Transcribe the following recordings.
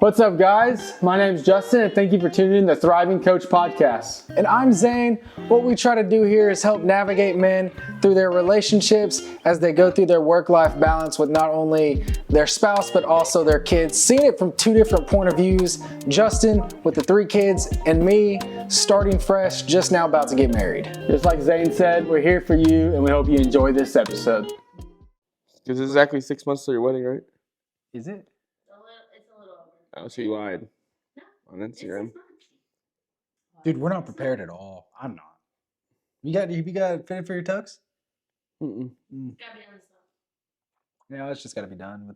What's up, guys? My name's Justin, and thank you for tuning in to the Thriving Coach Podcast. And I'm Zayne. What we try to do here is help navigate men through their relationships as they go through their work-life balance with not only their spouse, but also their kids. Seeing it from two different point of views. Justin with the 3 kids, and me starting fresh, just now about to get married. Just like Zayne said, we're here for you, and we hope you enjoy this episode. Because it's exactly 6 months till your wedding, right? Is it? It's a little over. Oh, so you lied on It's Instagram. 6 months. Dude, we're not prepared at all. I'm not. You got fitted for your tux? Mm-mm. It's gotta be done stuff. Yeah, it's just got to be done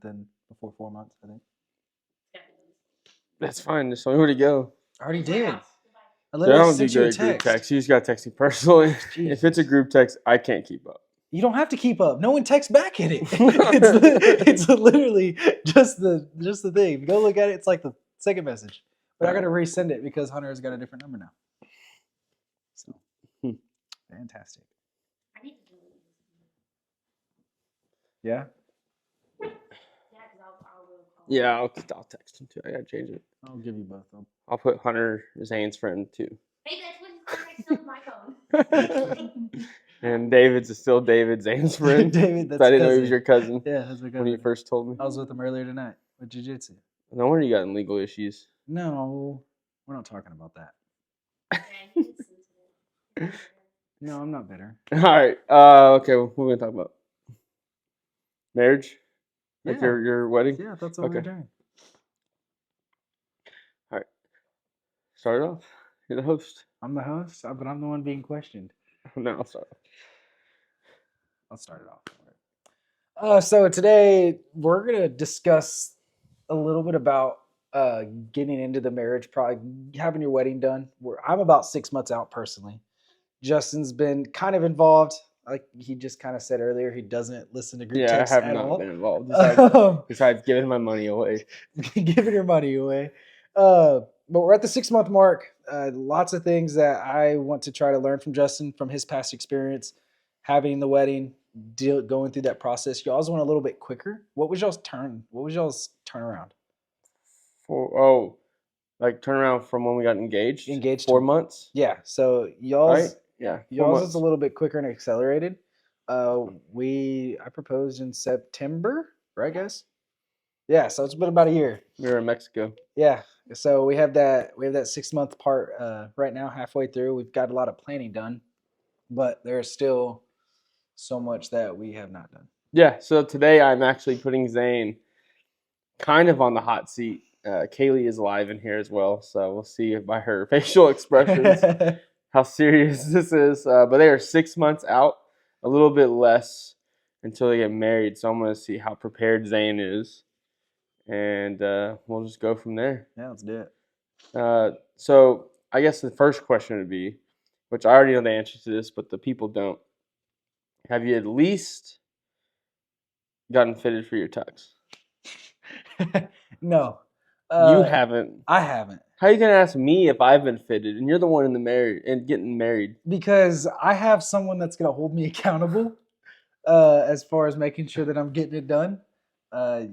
before 4 months, I think. It's gotta be done stuff. That's fine. Just tell me where to go. I already did. Goodbye. I I literally don't do sent you a good group text. text. You just got to text me personally. If it's a Jesus. group text, I can't keep up. You don't have to keep up. No one texts back at it. it's literally just the thing. Go look at it. It's like the second message. But I got to resend it because Hunter's got a different number now. So, fantastic. I need to do it. Yeah? Yeah, because I'll really call. Yeah, I'll text him too. I got to change it. I'll give you both of them. I'll put Hunter Zayne's friend too. Hey, that's what my phone. And David's is still David Zayne's friend. David, that's I didn't know he was cousin. your cousin Yeah, that's my when you cousin. first told me. I was with him earlier tonight with jiu-jitsu. No wonder you got in legal issues. No, we're not talking about that. Yeah, he listens to it. No, I'm not bitter. All right. Okay. What are we gonna talk about? Marriage? Like Yeah. your wedding? Yeah, that's what we're Okay. doing. Start it off. You're the host. I'm the host, but I'm the one being questioned. No, I'll start. I'll start it off. So today we're gonna discuss a little bit about getting into the marriage, probably having your wedding done. I'm about 6 months out personally. Justin's been kind of involved. Like he just kind of said earlier, he doesn't listen to group Yeah, I texts have at not all. been involved. Um, Besides giving my money away. giving your money away. But we're at the 6 month mark. Lots of things that I want to try to learn from Justin, from his past experience, having the wedding, going through that process. You always want a little bit quicker. What was y'all's turnaround? Like turn around from when we got engaged? Engaged 4 to- months? Yeah. So y'all's Right? Yeah. 4 y'all's months. is a little bit quicker and accelerated. I proposed in September, right, guys? Yeah. So it's been about a year. We were in Mexico. Yeah. So we have that 6 month part right now, halfway through. We've got a lot of planning done, but there's still so much that we have not done. Yeah, so today I'm actually putting Zayne kind of on the hot seat. Kaylee is live in here as well, so we'll see by her facial expressions how serious this is. But they are 6 months out, a little bit less until they get married. So I'm going to see how prepared Zayne is, and we'll just go from there. Yeah, let's do it. So I guess the first question would be, which I already know the answer to this, but the people don't. Have you at least gotten fitted for your tux? No. You haven't. I haven't. How are you going to ask me if I've been fitted and you're the one in the getting married? Because I have someone that's going to hold me accountable as far as making sure that I'm getting it done. I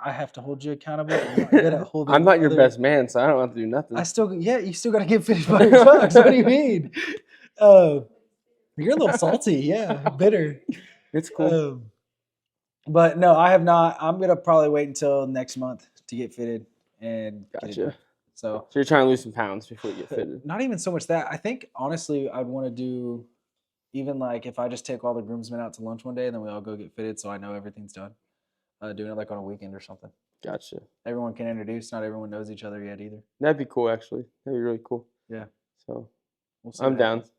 have to hold you accountable. I'm not good at holding I'm not your other- best man, so I don't have to do nothing. you still got to get fitted by your tux. What do you mean? You're a little salty. Yeah, bitter. It's cool. But no, I have not. I'm going to probably wait until next month to get fitted and get it Gotcha. done. So So you're trying to lose some pounds before you get fitted. not even so much that. I think honestly, I'd want to do even like if I just take all the groomsmen out to lunch one day and then we all go get fitted, so I know everything's done. Doing it like on a weekend or something. Gotcha. Everyone can introduce. Not everyone knows each other yet either. That'd be cool, actually. That'd be really cool. Yeah. So We'll see I'm what down. happens.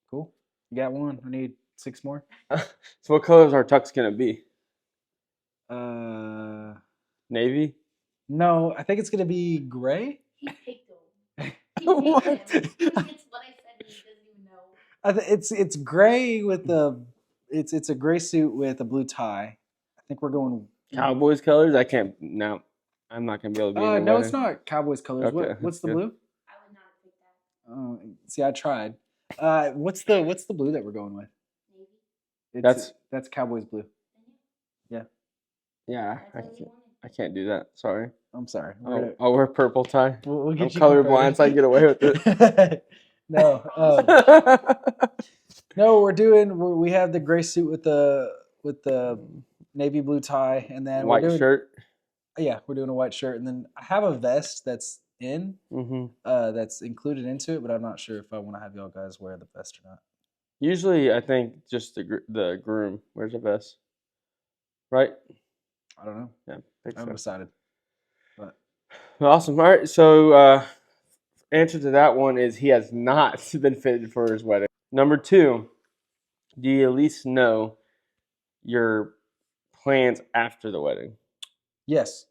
Cool. You got one. I need 6 more. So what color is our tux going to be? Uh, Navy? no, I think it's gonna be gray. He picked him. What? He picked him. It's what I said, and he doesn't even know. It's gray with the it's a gray suit with a blue tie. I think we're going. Cowboys colors? I can't. No. I'm not going to be able to be in No, the it's not Cowboys colors. Okay, What's the good. blue? I would not have picked that. See, I tried. What's the blue that we're going with? Maybe. That's Cowboys blue. Yeah, That's what he wanted. I can't do that. Sorry. I'm sorry. I'll wear purple tie. We'll I'm get you colorblind, so I can get away with it. No, it. no, we have the gray suit with the navy blue tie, and then White shirt. Yeah, we're doing a white shirt, and then I have a vest that's that's included into it, but I'm not sure if I want to have y'all guys wear the vest or not. Usually, I think just the groom wears a vest, right? I don't know. Yeah, I haven't decided. But Awesome. All right, so answer to that one is he has not been fitted for his wedding. Number 2, do you at least know your plans after the wedding? yes.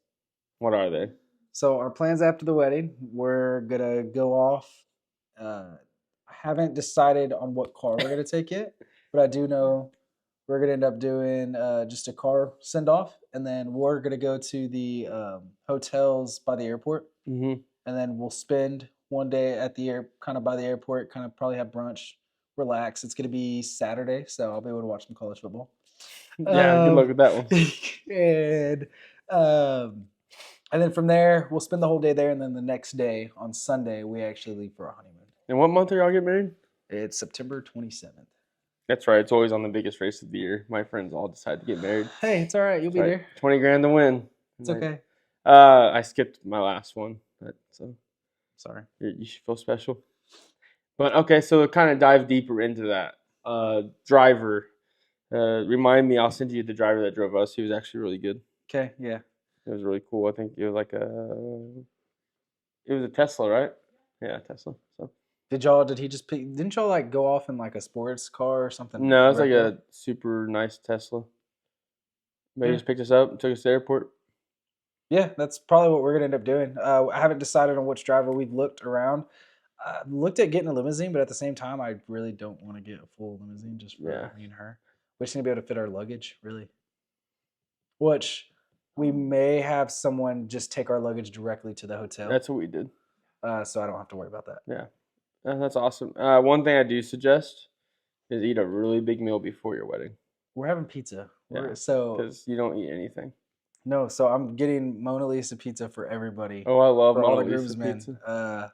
What are they? So our plans after the wedding, we're gonna go off. I haven't decided on what car we're gonna take yet, but I do know we're gonna end up doing just a car send off, and then we're gonna go to the hotels by the airport, Mm-hmm. and then we'll spend one day at the kind of by the airport, kind of probably have brunch, relax. It's gonna be Saturday, so I'll be able to watch some college football. Yeah, good luck with that one. And then from there, we'll spend the whole day there, and then the next day on Sunday, we actually leave for our honeymoon. And what month are y'all getting married? It's September 27th. That's right. It's always on the biggest race of the year. My friends all decide to get married. Hey, it's all right. You'll be there. 20 grand to win. It's okay. I skipped my last one, so Sorry. you should feel special. But okay, so kind of dive deeper into that. Driver, remind me. I'll send you the driver that drove us. He was actually really good. Okay. Yeah. It was really cool. I think it was like it was a Tesla, right? Yeah, Tesla. So Did he just pick? Didn't y'all like go off in like a sports car or something? no, it was like a super nice Tesla. But he just picked us up and took us to the airport. Yeah, that's probably what we're gonna end up doing. I haven't decided on which driver. We've looked around. Looked at getting a limousine, but at the same time, I really don't want to get a full limousine just for me and her. We just need to be able to fit our luggage, really. Which we may have someone just take our luggage directly to the hotel. That's what we did. So I don't have to worry about that. Yeah, that's awesome. One thing I do suggest is eat a really big meal before your wedding. We're having pizza. Yeah, So because you don't eat anything. no, so I'm getting Mona Lisa pizza for everybody. Oh, I love for Mona all the Lisa groomsmen. pizza.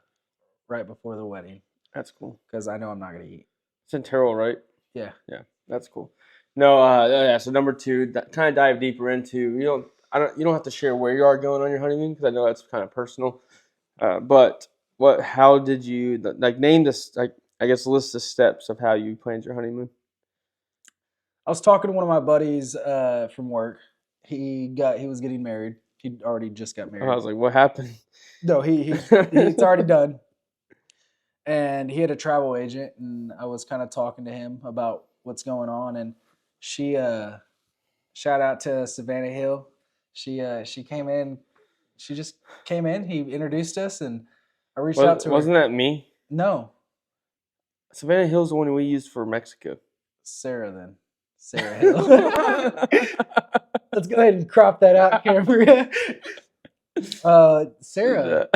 Right before the wedding, That's cool. because I know I'm not gonna eat. It's in Terrell, right? Yeah. Yeah, that's cool. No, yeah. So number 2, kind of dive deeper into you don't have to share where you are going on your honeymoon because I know that's kind of personal. But how did you name this? I guess list the steps of how you planned your honeymoon. I was talking to one of my buddies from work. He was getting married. He already just got married. I was like, what happened? No, it's already done. And he had a travel agent, and I was kind of talking to him about what's going on. And she, shout out to Savannah Hill. She came in. She just came in. He introduced us, and I reached out to her. Wasn't that me? No. Savannah Hill's the one we used for Mexico. Sarah then. Sarah Hill. Let's go ahead and crop that out, camera. Sarah.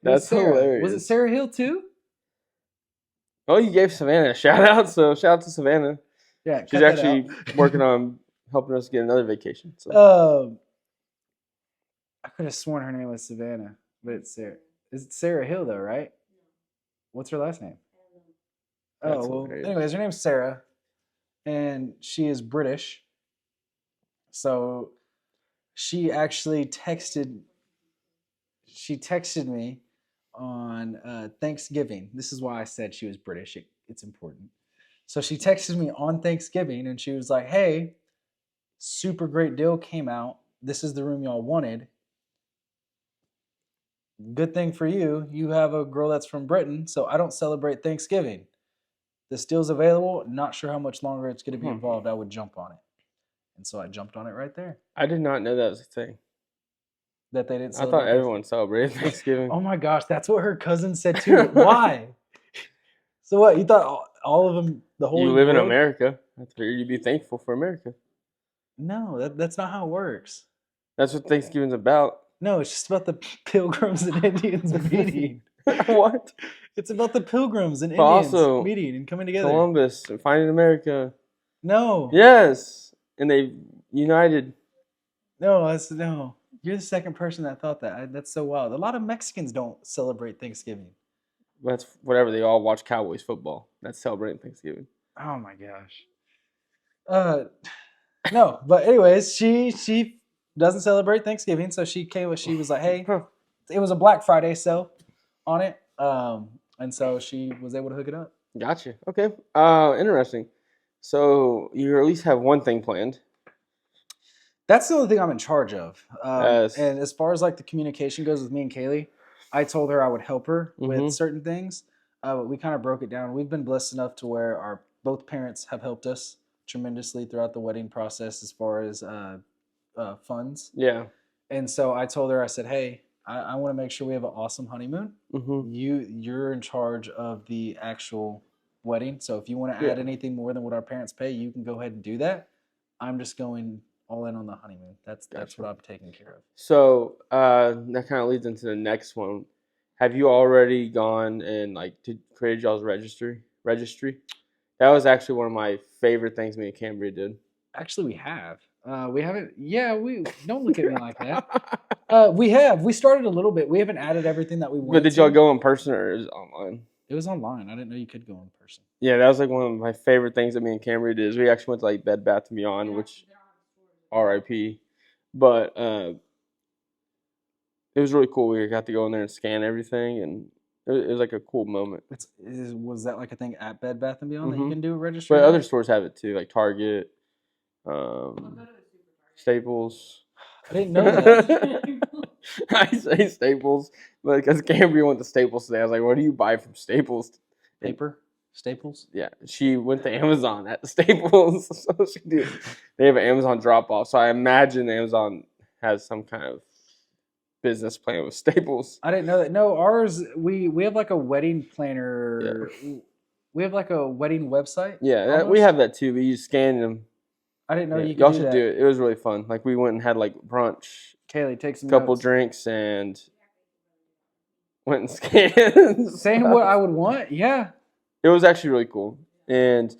That's Sarah. hilarious. Was it Sarah Hill too? Oh, you gave Savannah a shout out, so shout out to Savannah. Yeah, she's actually working on helping us get another vacation. So. I could have sworn her name was Savannah, but it's Sarah. Is it Sarah Hill though, right? What's her last name? That's well, hilarious. anyways, her name's Sarah, and she is British. So she actually texted. She texted me on Thanksgiving. This is why I said she was British. It's important. So she texted me on Thanksgiving, and she was like, "Hey, super great deal came out. This is the room y'all wanted. Good thing for you. You have a girl that's from Britain, so I don't celebrate Thanksgiving. This deal's available. Not sure how much longer it's going to be involved. I would jump on it." And so I jumped on it right there. I did not know that was a thing. That they didn't I celebrate. thought everyone celebrated Thanksgiving. Oh my gosh, that's what her cousin said too. Why? So what? You thought all of them, the whole You live in world? America. I figured you'd be thankful for America. No, that's not how it works. That's what Thanksgiving's about. No, it's just about the pilgrims and Indians meeting. What? It's about the pilgrims and But Indians also, meeting and coming together. Columbus and finding America. No. Yes. And they united. No, no. You're the second person that thought that. That's so wild. A lot of Mexicans don't celebrate Thanksgiving. That's whatever. They all watch Cowboys football. That's celebrating Thanksgiving. Oh my gosh. No, but anyways, she doesn't celebrate Thanksgiving, so she was like, hey, Huh. it was a Black Friday sale on it, and so she was able to hook it up. Gotcha. Okay. Interesting. So you at least have one thing planned. That's the only thing I'm in charge of. Yes. And as far as like the communication goes with me and Kaylee, I told her I would help her with Mhm. certain things, but we kind of broke it down. We've been blessed enough to where our both parents have helped us tremendously throughout the wedding process as far as funds. Yeah. And so I told her, I said, hey, I want to make sure we have an awesome honeymoon. Mm-hmm. You're in charge of the actual wedding. So if you want to Yeah. add anything more than what our parents pay, you can go ahead and do that. I'm just going all in on the honeymoon. That's Gotcha. what I'm taking care of. So that kind of leads into the next one. Have you already gone and created y'all's registry? That was actually one of my favorite things me and Cambria did. Actually, we have. We haven't. Yeah, we don't look at me like that. We have. We started a little bit. We haven't added everything that we wanted. But did y'all go in person or is it online? It was online. I didn't know you could go in person. Yeah, that was like one of my favorite things that me and Cambria did. Is we actually went to like Bed Bath & Beyond, which R.I.P. But it was really cool. We got to go in there and scan everything, and it was like a cool moment. Was that like a thing at Bed Bath & Beyond that you Mhm. can do a registry? But at? other stores have it too, like Target, Staples. I didn't know that. I say Staples, but because Cambria went to Staples today, I was like, "What do you buy from Staples?" Paper? Staples? Yeah, she went to Amazon at the Staples, so she did. They have an Amazon drop off, so I imagine Amazon has some kind of business plan with Staples. I didn't know that. No, ours we have like a wedding planner. We have like a wedding website. Yeah, we almost. have that too. But you scan them. I didn't know Yeah, you could y'all do should that. do it. It was really fun. Like we went and had like brunch, Kaylee, take some couple notes. drinks, and went and scanned. Saying what I would want, yeah. It was actually really cool, and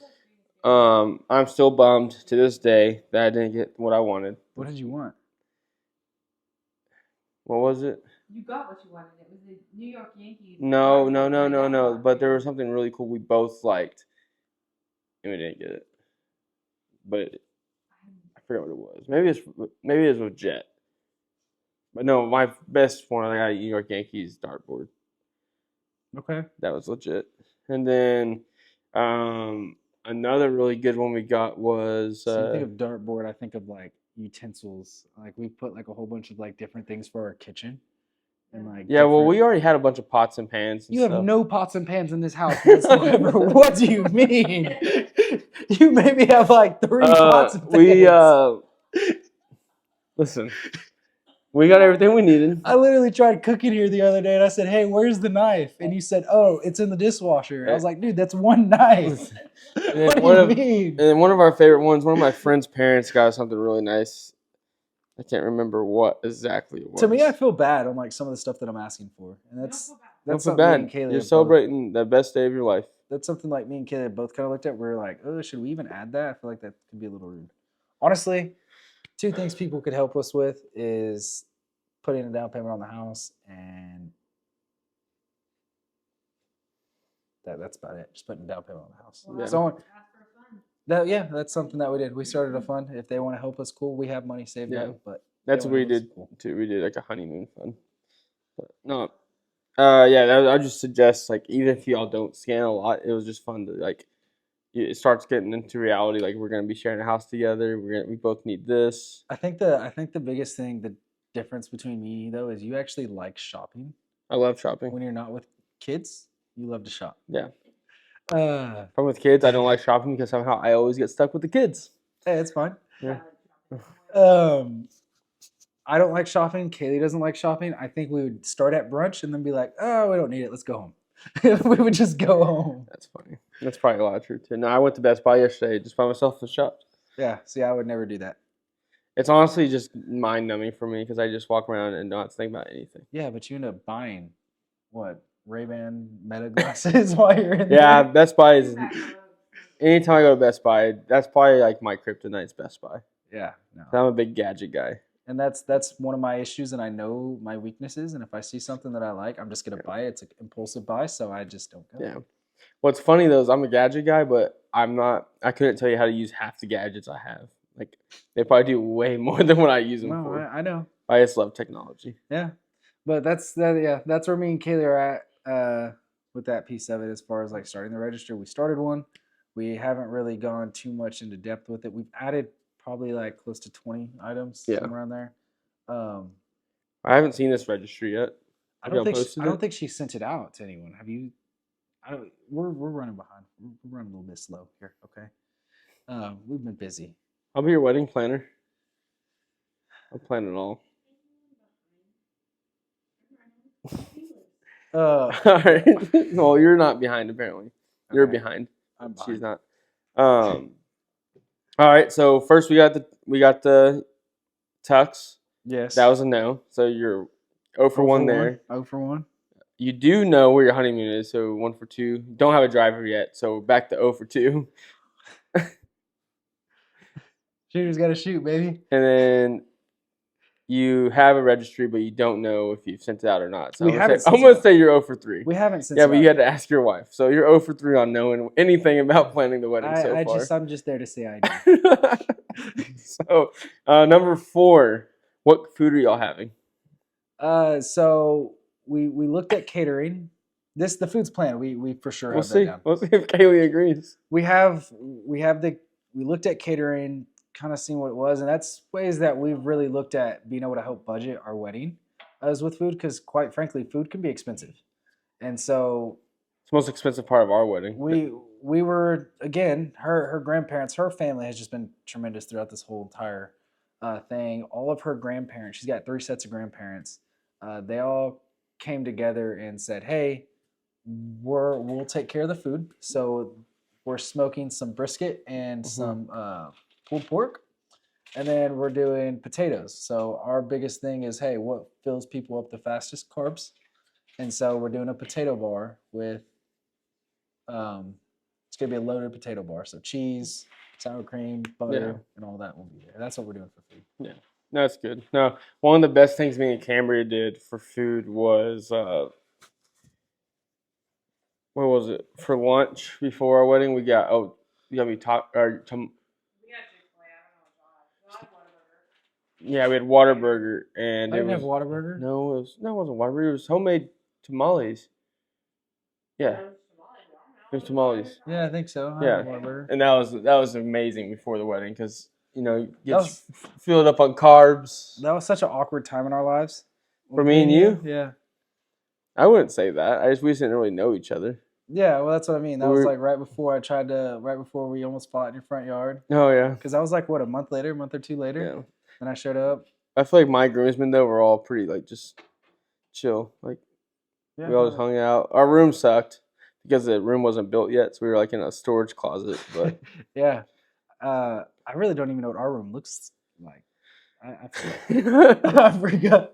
I'm still bummed to this day that I didn't get what I wanted. What did you want? What was it? You got what you wanted. It was the New York Yankees. No. But there was something really cool we both liked, and we didn't get it. But I forgot what it was. Maybe it was with Jet. But no, my best one I got a New York Yankees dartboard. Okay. That was legit. And then another really good one we got was So you think of dartboard, I think of like utensils. Like we put like a whole bunch of like different things for our kitchen. And like yeah, well, we already had a bunch of pots and pans. And You have stuff. no pots and pans in this house whatsoever. What do you mean? You maybe have like 3 pots and pans. Listen, we got everything we needed. I literally tried cooking here the other day and I said, hey, where's the knife? And you said, oh, it's in the dishwasher. I was like, dude, that's one knife. What do you mean? And one of our favorite ones, one of my friend's parents got us something really nice. I can't remember what exactly it was. To me, I feel bad on like some of the stuff that I'm asking for. And that's Don't feel something me bad. and Kaylee You're have celebrating the best day of your life. That's something like me and Kaylee both kind of looked at. We're like, oh, should we even add that? I feel like that could be a little rude. Honestly, 2 things people could help us with is putting a down payment on the house, and that's about it. Just putting a down payment on the house. Yeah. So that's something that we did. We started a fund. If they want to help us, cool. We have money saved Yeah. up, but That's they what we wanna help us, did cool. too. We did like a honeymoon fund. But no, I just suggest like even if y'all don't scan a lot, it was just fun to like. It starts getting into reality. Like we're gonna be sharing a house together. We both need this. I think the biggest thing, the difference between me and you though, is you actually like shopping. I love shopping. When you're not with kids, you love to shop. Yeah. Hey, If I'm with kids, I don't like shopping because somehow I always get stuck with the kids. it's fine. Yeah. I don't like shopping. Kaylee doesn't like shopping. I think we would start at brunch and then be like, oh, we don't need it. Let's go home. We would just go home. That's funny. That's probably a lot of truth too. No, I went to Best Buy yesterday just by myself and shopped. Yeah. See, I would never do that. It's honestly just mind numbing for me because I just walk around and don't have to think about anything. Yeah, but you end up buying what? Ray-Ban Meta glasses while you're in Yeah, there. Best Buy is. Anytime I go to Best Buy, that's probably like my kryptonite's Best Buy. Yeah. No. I'm a big gadget guy. And that's one of my issues, and I know my weaknesses. And if I see something that I like, I'm just gonna buy it. It's an impulsive buy, so I just don't go. Yeah. What's funny though is I'm a gadget guy, but I'm not. I couldn't tell you how to use half the gadgets I have. Like they probably do way more than what I use them No, for. I know. I just love technology. Yeah, but that's that. Yeah, that's where me and Kaylee are at with that piece of it. As far as like starting the register, we started one. We haven't really gone too much into depth with it. We've added probably like close to 20 items, Yeah. somewhere around there. I haven't seen this registry yet. I Have y'all don't think posted I don't it? think she sent it out to anyone. Have you? I don't. We're running behind. We're running a little bit slow here. Okay. We've been busy. I'll be your wedding planner. I'll plan it all. All right. Well, you're not behind apparently. You're Okay. behind. I'm She's behind. not. All right. So first we got the tux. Yes. That was a no. So you're 0 for 1 there. 0 for 1. You do know where your honeymoon is, so 1 for 2. Don't have a driver yet, so back to 0 for 2. Shooter's got to shoot, baby. And then you have a registry, but you don't know if you've sent it out or not. So We I'm haven't going sent it to say you're 0 for 3. We haven't since. Yeah, but you had to ask your wife. So you're 0 for 3 on knowing anything about planning the wedding so far. I'm just there to say I do. So number 4, what food are y'all having? So we looked at catering. The food's planned. We for sure We'll have see. that down. We'll see if Kaylee agrees. We looked at catering, kind of seen what it was, and that's ways that we've really looked at being able to help budget our wedding as with food, because quite frankly, food can be expensive. And so It's the most expensive part of our wedding. we were, again, her grandparents, her family has just been tremendous throughout this whole entire thing. All of her grandparents, she's got 3 sets of grandparents. They all came together and said, "Hey, we'll take care of the food." So we're smoking some brisket and some pulled pork, and then we're doing potatoes. So our biggest thing is, hey, what fills people up the fastest? Carbs. And so we're doing a potato bar with it's gonna be a loaded potato bar. So cheese, sour cream, butter, and all that will be there. That's what we're doing for food. Yeah, that's good. No, one of the best things me and Cambria did for food was what was it for lunch before our wedding? We got me talk or yeah, we had Whataburger and I it didn't have was Whataburger. no, it wasn't Whataburger. It was homemade tamales. Yeah, it was tamales. Yeah, I think so. I Yeah. had Whataburger. And that was amazing before the wedding because you get filled up on carbs. That was such an awkward time in our lives. For me and you? Yeah. I wouldn't say that. We just didn't really know each other. Yeah, well, that's what I mean. That was like right before we almost fought in your front yard. Oh yeah. Because that was like what, a month or 2 later. Yeah. Then I showed up. I feel like my groomsmen though were all pretty like just chill. Like we all just hung out. Our room sucked because the room wasn't built yet, so we were like in a storage closet. But yeah, I really don't even know what our room looks like. I forgot.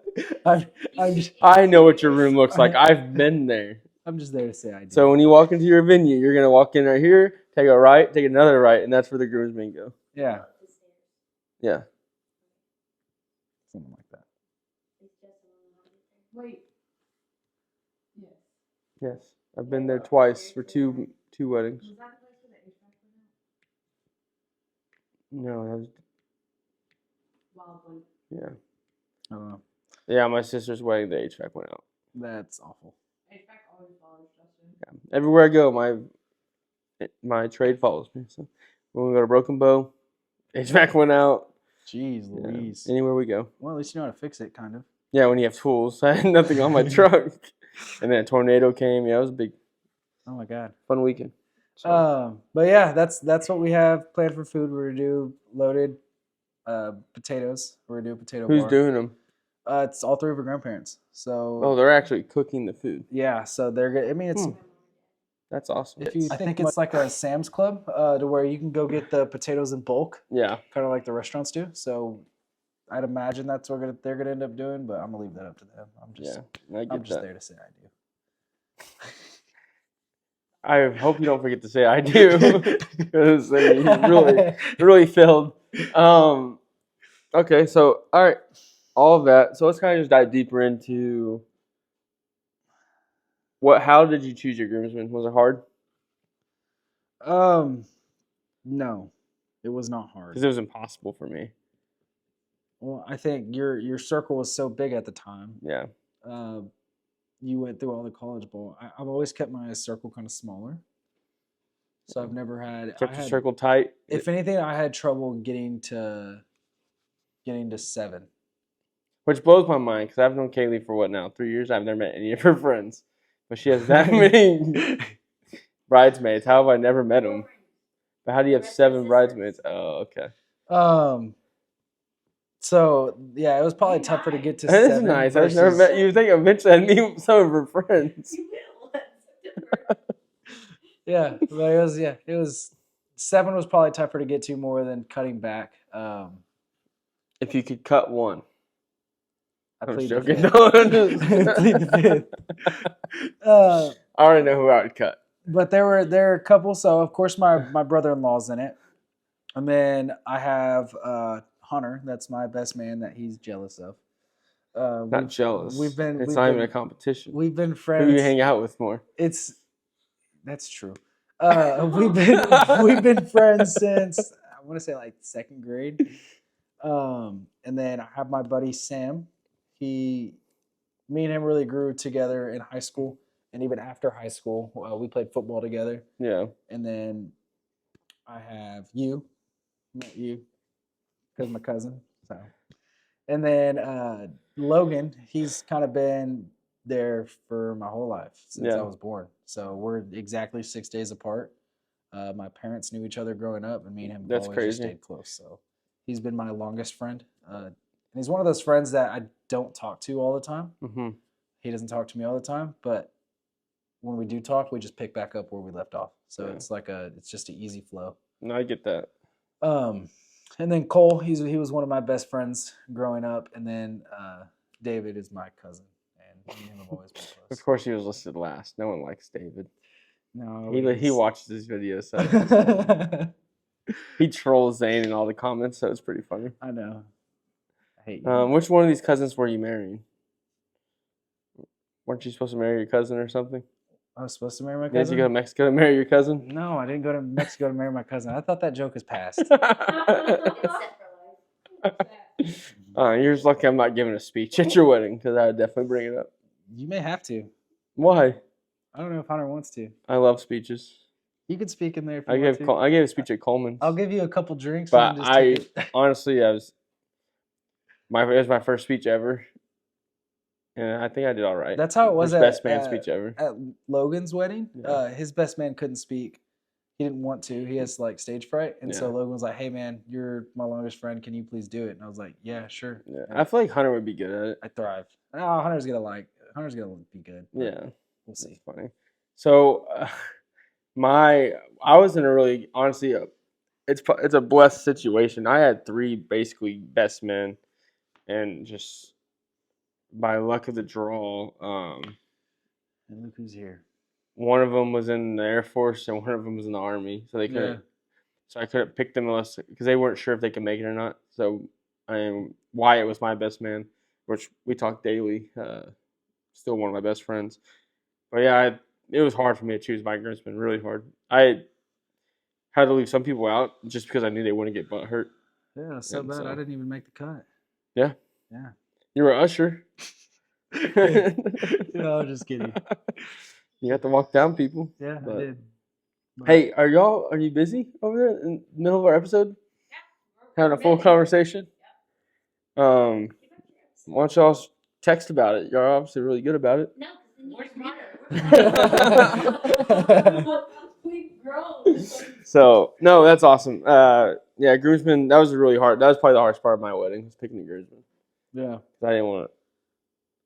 I know what your room looks like. I've been there. I'm just there to say I do. So when you walk into your venue, you're gonna walk in right here, take a right, take another right, and that's where the groomsmen go. Yeah. Yeah. Something like that. Wait. Yes. Yes, I've been there twice for two weddings. Was that the place where the HVAC went out? No, that was Wild one. yeah. I don't know. Yeah, my sister's wedding, the HVAC went out. That's awful. HVAC always bothers Justin. Yeah. Everywhere I go, my trade follows me. So when we go to Broken Bow, HVAC went out. Jeez Louise. Yeah. Anywhere we go. Well, at least you know how to fix it, kind of. Yeah, when you have tools. I had nothing on my truck. And then a tornado came. Yeah, it was a big, Oh my God. fun weekend. So, But yeah, that's what we have planned for food. We're gonna do loaded potatoes. We're gonna do a potato who's bar. doing them? It's all 3 of our grandparents. So Oh, they're actually cooking the food. yeah, so they're good. I mean, it's That's awesome. I think it's like a Sam's Club to where you can go get the potatoes in bulk, Yeah. kind of like the restaurants do. So I'd imagine that's what they're gonna end up doing, but I'm gonna leave that up to them. I'm just There to say I do. I hope you don't forget to say I do. Because you really failed. Okay, so all right, all of that. So let's kind of just dive deeper into how did you choose your groomsmen? Was it hard? No, it was not hard. Because it was impossible for me. Well, I think your circle was so big at the time. Yeah. You went through all the college ball. I've always kept my circle kind of smaller, so I've never had. Kept the circle tight. If anything, I had trouble getting to 7. Which blows my mind because I've known Kaylee for what now? 3 years. I've never met any of her friends, but she has that many bridesmaids. How have I never met them? But how do you have 7 bridesmaids? Oh, okay. So yeah, it was probably tougher to get to That 7. is nice. I've never met you. Think eventually I'd meet some of her friends. You will. Yeah, but it was 7 was probably tougher to get to more than cutting back. If you could cut one. I I'm plead just the joking. fifth. No, I'm just- Plead the fifth. I already know who I would cut. But there were a couple. So of course my brother-in-law's in it, and then I have Hunter. That's my best man that he's jealous of. Not jealous. It's not even a competition. We've been Who friends. do you hang out with more? That's true. We've been friends since I want to say like 2nd grade. And then I have my buddy Sam. Me and him really grew together in high school, and even after high school, we played football together. Yeah. And then I have met you, because my cousin. So, and then Logan, he's kind of been there for my whole life since I was born. So we're exactly 6 days apart. My parents knew each other growing up, and me and him That's always crazy. just stayed close. So he's been my longest friend. And he's one of those friends that I don't talk to all the time. Mm-hmm. He doesn't talk to me all the time, but when we do talk, we just pick back up where we left off. So it's just an easy flow. No, I get that. And then Cole, he was one of my best friends growing up, and then David is my cousin, and me and him have always been close. Of course, he was listed last. No one likes David. No, He watches his videos, so he trolls Zane in all the comments, so it's pretty funny. I know. I hate you. Which one of these cousins were you marrying? Weren't you supposed to marry your cousin or something? I was supposed to marry my cousin. Did you go to Mexico to marry your cousin? No, I didn't go to Mexico to marry my cousin. I thought that joke is past. You're just lucky I'm not giving a speech at your wedding because I would definitely bring it up. You may have to. Why? I don't know if Hunter wants to. I love speeches. You can speak in there if you want to. I gave a speech at Coleman's. I'll give you a couple drinks. But and just honestly, it was my first speech ever, and I think I did all right. That's how it was best man speech ever. At Logan's wedding. Yeah. His best man couldn't speak. He didn't want to. He has like stage fright, and so Yeah. Logan was like, "Hey man, you're my longest friend. Can you please do it?" And I was like, "Yeah, sure." Yeah. And I feel like Hunter would be good at it. I thrived. Oh, Hunter's gonna be good. but Yeah, we'll see. it's funny. So, I was in a really honestly, it's a blessed situation. I had 3 basically best men, and just by luck of the draw, And look who's here. one of them was in the Air Force and one of them was in the Army. So they couldn't. Yeah. So I couldn't pick them unless because they weren't sure if they could make it or not. So Wyatt was my best man, which we talk daily. Still one of my best friends. But yeah, it was hard for me to choose my groomsmen. Really hard. I had to leave some people out just because I knew they wouldn't get butt hurt. Yeah, so And bad so- I didn't even make the cut. Yeah. Yeah. You were an usher. No, I'm just kidding. You have to walk down people. Yeah, But- I did. But- Hey, are you busy over there in the middle of our episode? Having a full conversation? Why don't y'all text about it? You're obviously really good about it. No, because we've grown. So, no, that's awesome. Yeah, groomsmen, that was probably the hardest part of my wedding, was picking the groomsmen. Yeah. I didn't want to,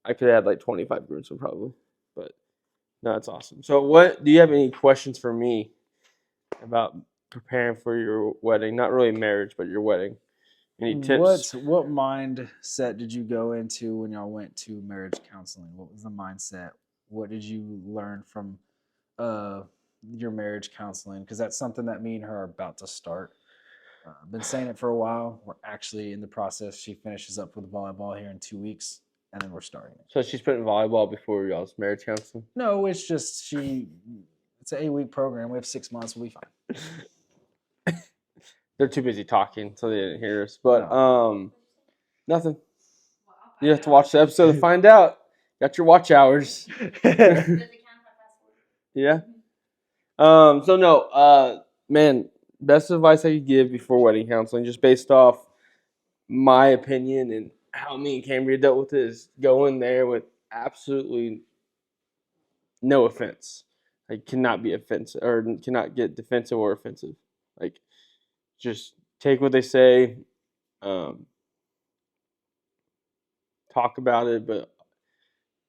I could have had like 25 groomsmen probably, but no, that's awesome. So do you have any questions for me about preparing for your wedding? Not really marriage, but your wedding. Any tips? What mindset did you go into when y'all went to marriage counseling? What was the mindset? What did you learn from your marriage counseling? Because that's something that me and her are about to start. Been saying it for a while. We're actually in the process. She finishes up with volleyball here in 2 weeks, and then we're starting it. So she's putting volleyball before y'all's marriage counseling? No, it's just it's an 8-week program. We have 6 months. We'll be fine. They're too busy talking, so they didn't hear us. But No. nothing. You have to watch the episode to find out. Got your watch hours. Does it count if I fast forward? Yeah. So no, man, best advice I could give before wedding counseling, just based off my opinion and how me and Cambria dealt with it, is go in there with absolutely no offense. Like, cannot be offensive or cannot get defensive or offensive. Like, just take what they say, talk about it, but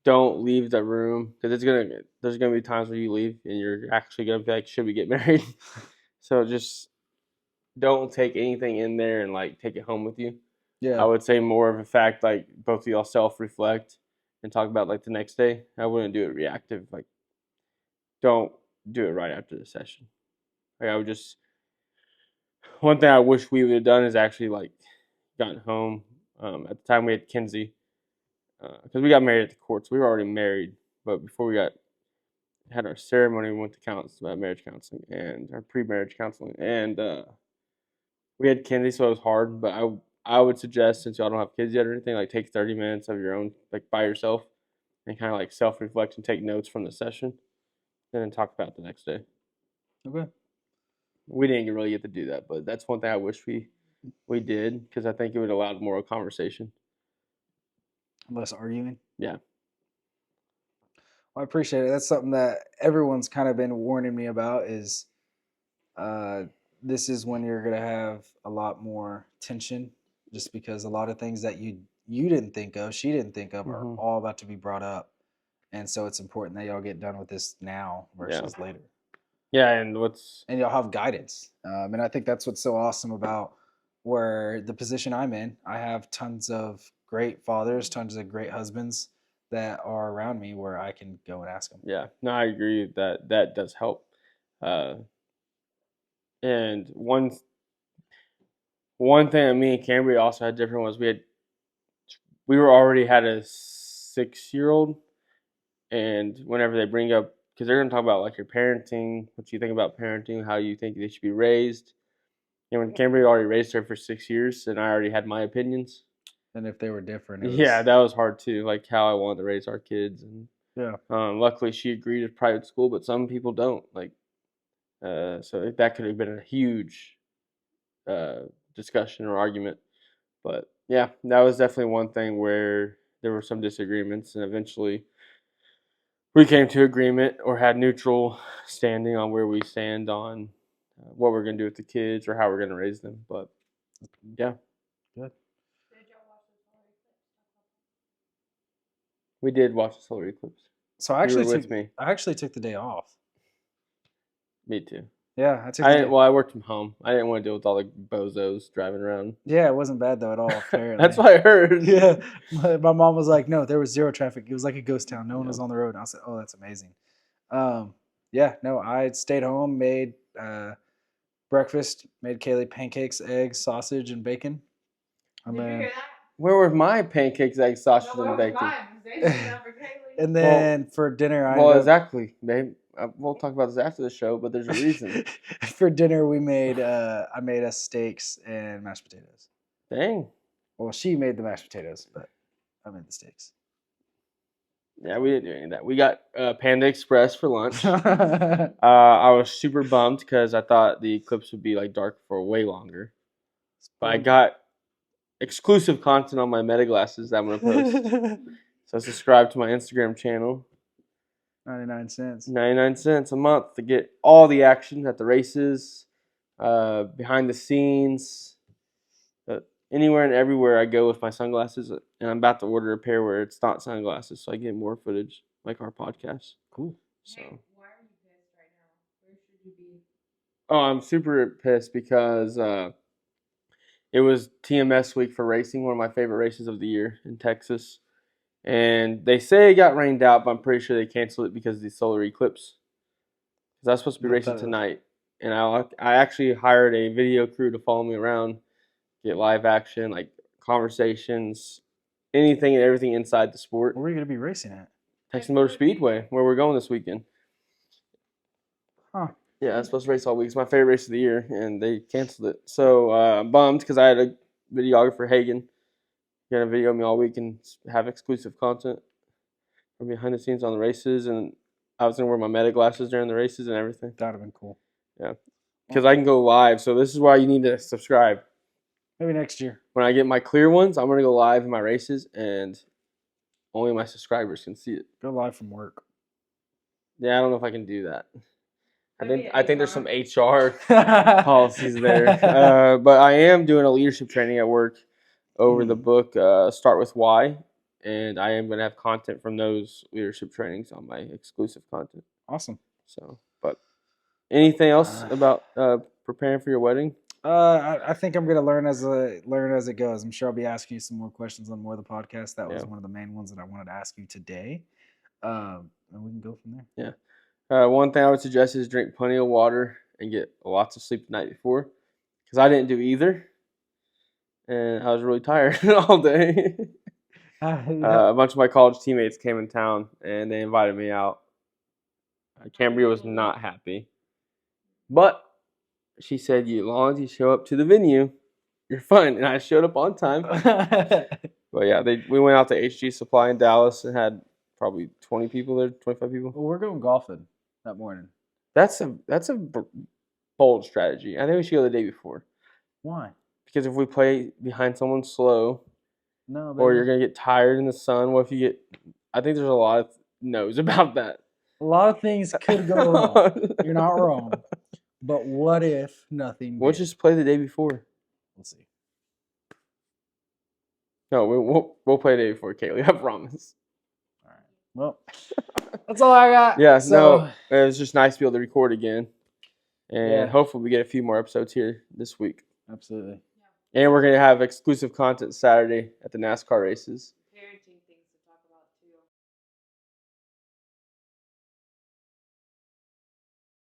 don't leave the room, because there's gonna be times where you leave and you're actually gonna be like, should we get married? So just don't take anything in there and like take it home with you. Yeah. I would say more of a fact, like, both of y'all self-reflect and talk about like the next day. I wouldn't do it reactive. Like, don't do it right after the session. Like, I would just, one thing I wish we would have done is actually like gotten home. At the time we had Kinsey, because we got married at the courts. We were already married, but before we had our ceremony, we went to marriage counseling and our pre-marriage counseling, and we had Kinsey, so it was hard. But I would suggest, since y'all don't have kids yet or anything, like, take 30 minutes of your own, like, by yourself, and kind of like self-reflect and take notes from the session, and then talk about it the next day. Okay. We didn't really get to do that, but that's one thing I wish we did, because I think it would allow more conversation. Less arguing. Yeah. Well, I appreciate it. That's something that everyone's kind of been warning me about, is this is when you're going to have a lot more tension, just because a lot of things that you didn't think of, she didn't think of, are all about to be brought up. And so it's important that y'all get done with this now versus later. Yeah, and y'all have guidance. And I think that's what's so awesome about where the position I'm in. I have tons of great fathers, tons of great husbands that are around me where I can go and ask them. Yeah, no, I agree that does help. And one thing that me and Cambria also had different was we were already had a 6-year-old, and whenever they bring up, because they're going to talk about like your parenting, what you think about parenting, how you think they should be raised. And when Cambria already raised her for 6 years, and I already had my opinions. And if they were different, yeah, that was hard too. Like, how I wanted to raise our kids, and luckily she agreed with private school, but some people don't. Like, so that could have been a huge discussion or argument. But yeah, that was definitely one thing where there were some disagreements, and eventually we came to agreement or had neutral standing on where we stand on what we're going to do with the kids or how we're going to raise them. But yeah. Good. We did watch the solar eclipse. So I actually I took the day off. Me too. Yeah, I worked from home. I didn't want to deal with all the bozos driving around. Yeah, it wasn't bad though at all. Apparently. That's what I heard. Yeah, my mom was like, "No, there was zero traffic. It was like a ghost town. No one was on the road." And I said, "Oh, that's amazing." Yeah, no, I stayed home, made breakfast, made Kaylee pancakes, eggs, sausage, and bacon. Did you hear that? Where were my pancakes, eggs, sausage, and bacon? And then for dinner, exactly, babe. We'll talk about this after the show, but there's a reason. For dinner, we made I made us steaks and mashed potatoes. Dang. Well, she made the mashed potatoes, but I made the steaks. Yeah, we didn't do any of that. We got Panda Express for lunch. I was super bummed because I thought the eclipse would be like dark for way longer. But I got exclusive content on my Meta glasses that I'm going to post. So subscribe to my Instagram channel. 99 cents. 99 cents a month to get all the action at the races, behind the scenes, anywhere and everywhere I go with my sunglasses. And I'm about to order a pair where it's not sunglasses, so I get more footage, like our podcast. Cool. So. Hey, why are you pissed right now? Where should you be? Oh, I'm super pissed because it was TMS week for racing, one of my favorite races of the year in Texas. And they say it got rained out, but I'm pretty sure they canceled it because of the solar eclipse. Because I was supposed to be racing tonight. and I actually hired a video crew to follow me around, get live action, like conversations, anything and everything inside the sport. Where are you going to be racing at? Texas Motor Speedway, where we're going this weekend. Huh. Yeah, I was supposed to race all week. It's my favorite race of the year, and they canceled it. So I'm bummed because I had a videographer, Hagen. He had a video of me all week and have exclusive content from behind the scenes on the races. And I was going to wear my meta glasses during the races and everything. That would have been cool. Yeah, because I can go live. So this is why you need to subscribe. Maybe next year. When I get my clear ones, I'm going to go live in my races, and only my subscribers can see it. Go live from work. Yeah, I don't know if I can do that. Maybe I think there's some HR Policies policies there. But I am doing a leadership training at work over the book Start With Why, and I am going to have content from those leadership trainings on my exclusive content. Awesome. So, but anything else about preparing for your wedding? I think I'm gonna learn as it goes. I'm sure I'll be asking you some more questions on more of the podcast. That was one of the main ones that I wanted to ask you today, and we can go from there. Yeah. One thing I would suggest is drink plenty of water and get lots of sleep the night before, because I didn't do either, and I was really tired all day. A bunch of my college teammates came in town and they invited me out. Cambria was not happy, but she said, "As long as you show up to the venue, you're fine." And I showed up on time. But yeah, we went out to HG Supply in Dallas and had probably 20 people there, 25 people. Well, we're going golfing that morning. That's a bold strategy. I think we should go the day before. Why? Because if we play behind someone slow, No, or you're gonna get tired in the sun, what if you get? I think there's a lot of no's about that. a lot of things could go wrong. You're not wrong. But what if nothing? We'll did? just play the day before. We'll see. No, we'll play the day before, Kaylee. I promise. All right. Well, that's all I got. Yeah, So, no, it was just nice to be able to record again, and hopefully we get a few more episodes here this week. absolutely. And we're gonna have exclusive content Saturday at the NASCAR races.